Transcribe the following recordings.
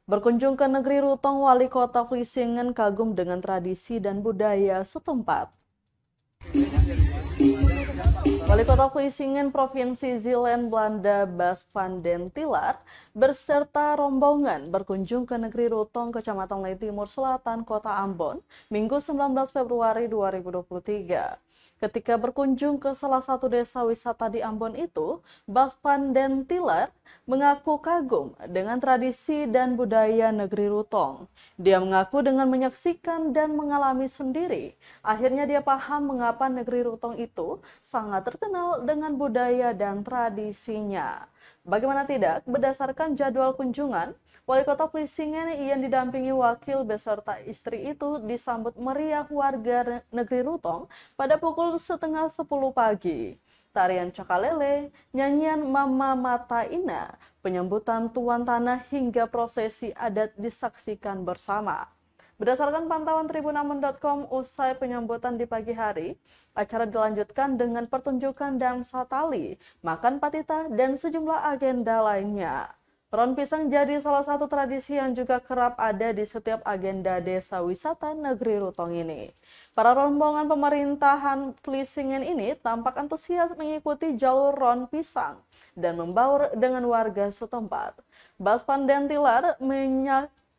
Berkunjung ke negeri Rutong, Wali Kota Vlissingen kagum dengan tradisi dan budaya setempat. Wali Kota Vlissingen, Provinsi Zeeland, Belanda, Bas van den Tillaert, beserta rombongan berkunjung ke negeri Rutong, Kecamatan Ley Timur Selatan, Kota Ambon, Minggu 19 Februari 2023. Ketika berkunjung ke salah satu desa wisata di Ambon itu, Bas van den Tillaert mengaku kagum dengan tradisi dan budaya negeri Rutong. Dia mengaku dengan menyaksikan dan mengalami sendiri, akhirnya dia paham mengapa negeri Rutong itu sangat terkenal dengan budaya dan tradisinya. Bagaimana tidak, berdasarkan jadwal kunjungan, Wali Kota Vlissingen yang didampingi wakil beserta istri itu disambut meriah warga negeri Rutong pada pukul setengah 10 pagi. Tarian cakalele, nyanyian Mama Mata Ina, penyambutan tuan tanah hingga prosesi adat disaksikan bersama. Berdasarkan pantauan tribunambon.com, usai penyambutan di pagi hari, acara dilanjutkan dengan pertunjukan dansa tali, makan patita, dan sejumlah agenda lainnya. Ron pisang jadi salah satu tradisi yang juga kerap ada di setiap agenda desa wisata negeri Rutong ini. Para rombongan pemerintahan Vlissingen ini tampak antusias mengikuti jalur ron pisang dan membaur dengan warga setempat. Bas van den Tillaert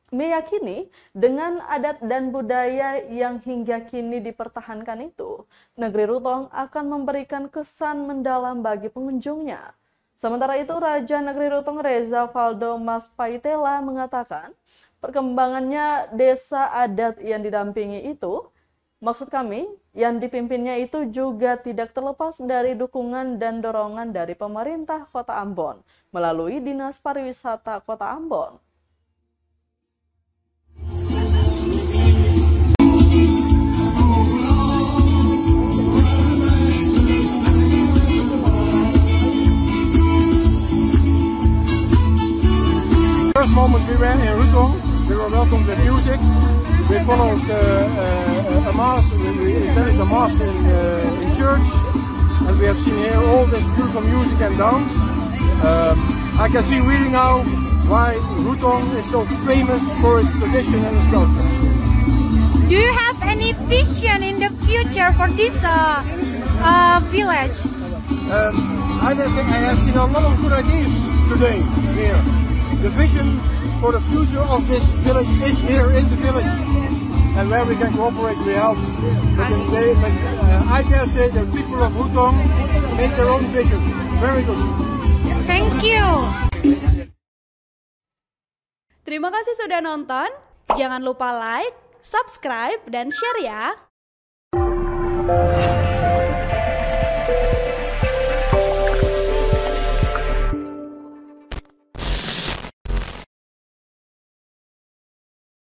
meyakini dengan adat dan budaya yang hingga kini dipertahankan itu, negeri Rutong akan memberikan kesan mendalam bagi pengunjungnya. Sementara itu, Raja Negeri Rutong Reza Valdo Mas Paitela mengatakan, perkembangannya desa adat yang didampingi itu, maksud kami, yang dipimpinnya itu juga tidak terlepas dari dukungan dan dorongan dari pemerintah Kota Ambon melalui Dinas Pariwisata Kota Ambon. First moment we were in Rutong, we were welcomed with music. We followed a mass, we attended a mass in church, and we have seen here all this beautiful music and dance. I can see really now why Rutong is so famous for its tradition and its culture. Do you have any vision in the future for this village? I have seen a lot of good ideas today here. The vision for the future of this village is here in the village, and where we can cooperate, we help. But I can say that people of Rutong make their own vision. Very good. Thank you. Terima kasih sudah nonton. Jangan lupa like, subscribe, dan share ya.